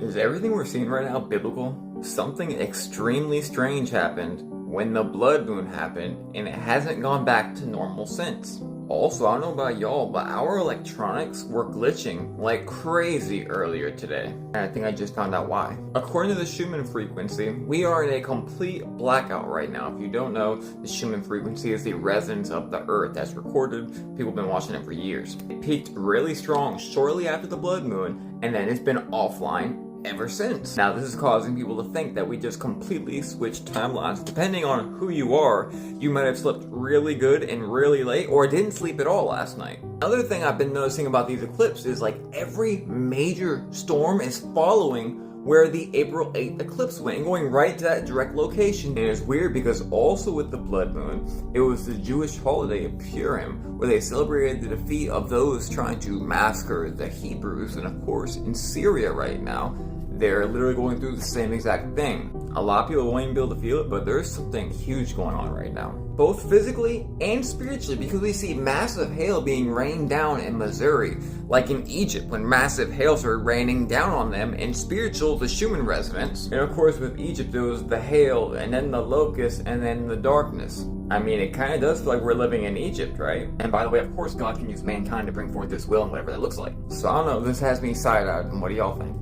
Is everything we're seeing right now biblical? Something extremely strange happened when the blood moon happened, and it hasn't gone back to normal since. Also, I don't know about y'all, but our electronics were glitching like crazy earlier today. And I think I just found out why. According to the Schumann frequency, we are in a complete blackout right now. If you don't know, the Schumann frequency is the resonance of the Earth that's recorded. People have been watching it for years. It peaked really strong shortly after the blood moon, and then it's been offline ever since. Now, this is causing people to think that we just completely switched timelines. Depending on who you are, you might have slept really good and really late, or didn't sleep at all last night. Another thing I've been noticing about these eclipses is like every major storm is following where the April 8th eclipse went and going right to that direct location. And it's weird because also with the blood moon, it was the Jewish holiday of Purim, where they celebrated the defeat of those trying to massacre the Hebrews. And of course, in Syria right now, they're literally going through the same exact thing. A lot of people won't even be able to feel it, but there's something huge going on right now. Both physically and spiritually, because we see massive hail being rained down in Missouri, like in Egypt when massive hail started raining down on them, and spiritual, the Schumann resonance. And of course with Egypt, it was the hail, and then the locust, and then the darkness. I mean, it kind of does feel like we're living in Egypt, right? And by the way, of course, God can use mankind to bring forth His will and whatever that looks like. So I don't know, this has me side-eyed, and what do y'all think?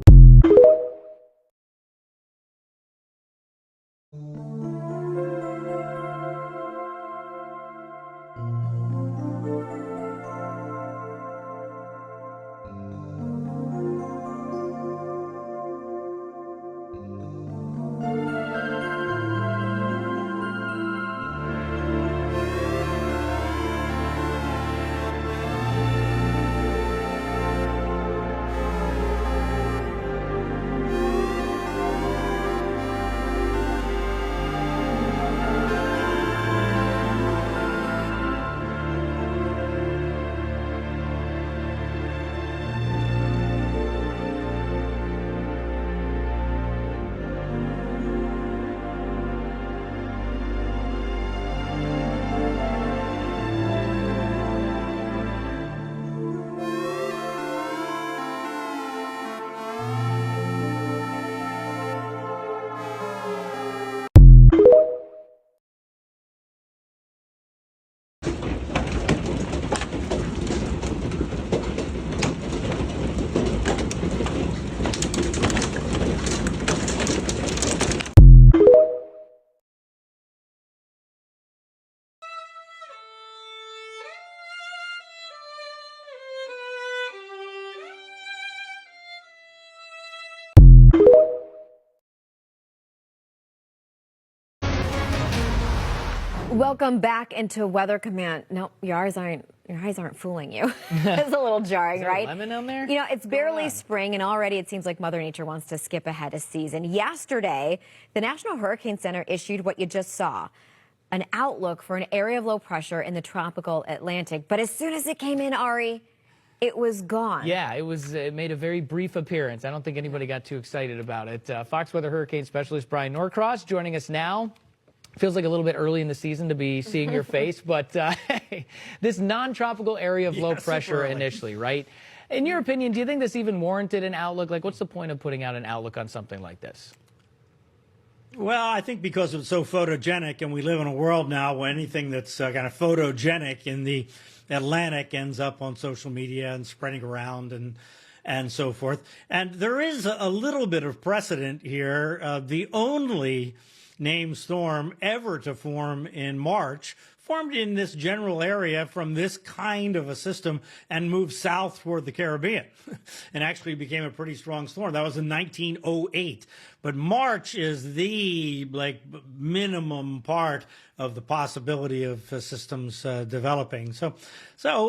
Welcome back into Weather Command. No, your eyes aren't fooling you. It's a little jarring, right? Lemon on there? You know, it's barely spring, and already it seems like Mother Nature wants to skip ahead of season. Yesterday, the National Hurricane Center issued what you just saw, an outlook for an area of low pressure in the tropical Atlantic. But as soon as it came in, Ari, it was gone. Yeah, it made a very brief appearance. I don't think anybody got too excited about it. Fox Weather Hurricane Specialist Brian Norcross joining us now. Feels like a little bit early in the season to be seeing your face, but this non-tropical area of low pressure initially, right? In your opinion, do you think this even warranted an outlook? Like, what's the point of putting out an outlook on something like this? Well, I think because it's so photogenic, and we live in a world now where anything that's kind of photogenic in the Atlantic ends up on social media and spreading around and so forth. And there is a little bit of precedent here. The only named storm ever to form in March formed in this general area from this kind of a system and moved south toward the Caribbean and actually became a pretty strong storm. That was in 1908. But March is the minimum part of the possibility of systems developing. So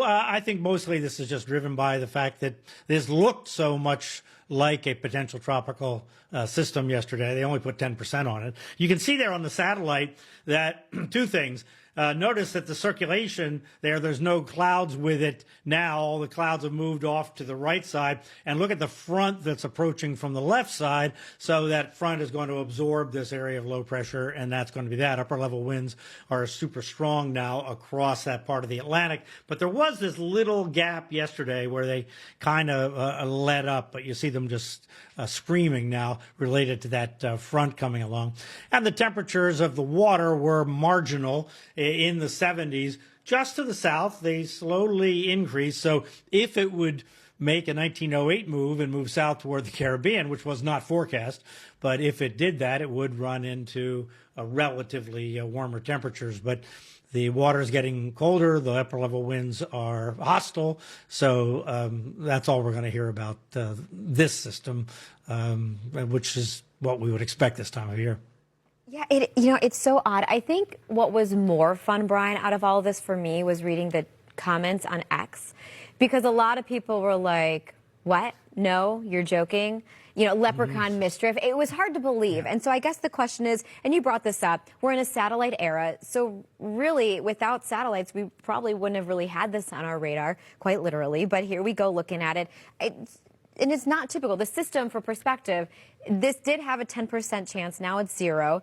I think mostly this is just driven by the fact that this looked so much like a potential tropical system yesterday. They only put 10% on it. You can see there on the satellite that two things. Notice that the circulation there's no clouds with it now. All the clouds have moved off to the right side. And look at the front that's approaching from the left side. So that front is going to absorb this area of low pressure, and that's going to be that. Upper level winds are super strong now across that part of the Atlantic. But there was this little gap yesterday where they kind of let up, but you see them just screaming now related to that front coming along. And the temperatures of the water were marginal in the 70s. Just to the south, they slowly increased. So if it would make a 1908 move and move south toward the Caribbean, which was not forecast, but if it did that, it would run into relatively warmer temperatures. But the water is getting colder. The upper level winds are hostile. So that's all we're going to hear about this system, which is what we would expect this time of year. Yeah, it's so odd. I think what was more fun, Brian, out of all of this for me was reading the comments on X, because a lot of people were like, what? No, you're joking. Leprechaun mischief. It was hard to believe. And so I guess the question is, and you brought this up, we're in a satellite era. So really, without satellites, we probably wouldn't have really had this on our radar, quite literally. But here we go looking at it. And it's not typical. The system, for perspective, this did have a 10% chance. Now it's 0.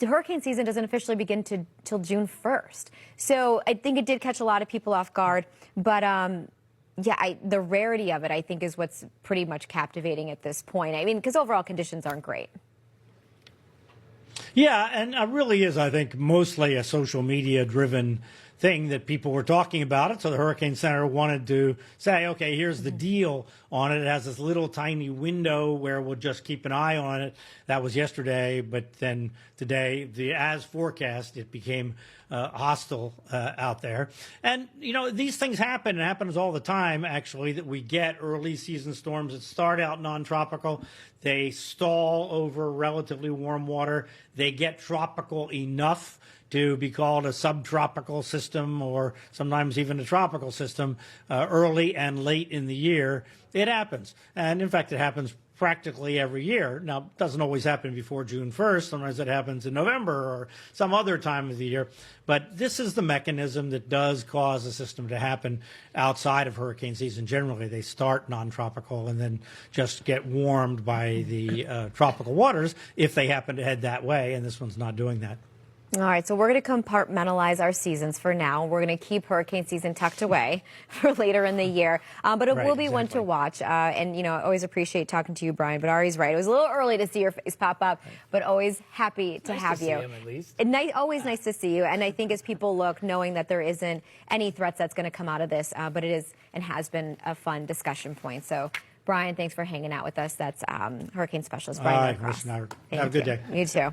Hurricane season doesn't officially begin till June 1st. So I think it did catch a lot of people off guard. But the rarity of it, I think, is what's pretty much captivating at this point. I mean, because overall conditions aren't great. Yeah, and it really is, I think, mostly a social media-driven thing that people were talking about it. So the Hurricane Center wanted to say, okay, here's the deal on it. It has this little tiny window where we'll just keep an eye on it. That was yesterday, but then today, as forecast, it became hostile out there. And, these things happen. It happens all the time, actually, that we get early season storms that start out non-tropical. They stall over relatively warm water. They get tropical enough to be called a subtropical system or sometimes even a tropical system early and late in the year. It happens. And in fact, it happens practically every year. Now, it doesn't always happen before June 1st. Sometimes it happens in November or some other time of the year. But this is the mechanism that does cause a system to happen outside of hurricane season. Generally, they start non-tropical and then just get warmed by the tropical waters if they happen to head that way. And this one's not doing that. All right, so we're going to compartmentalize our seasons for now. We're going to keep hurricane season tucked away for later in the year. But it will be one to watch. And, I always appreciate talking to you, Brian. But Ari's right. It was a little early to see your face pop up, but always happy to have you. Nice to see him, at least. And always nice to see you. And I think as people look, knowing that there isn't any threats that's going to come out of this, but it is and has been a fun discussion point. So, Brian, thanks for hanging out with us. That's hurricane specialist Brian Norcross. Have a good day. You too.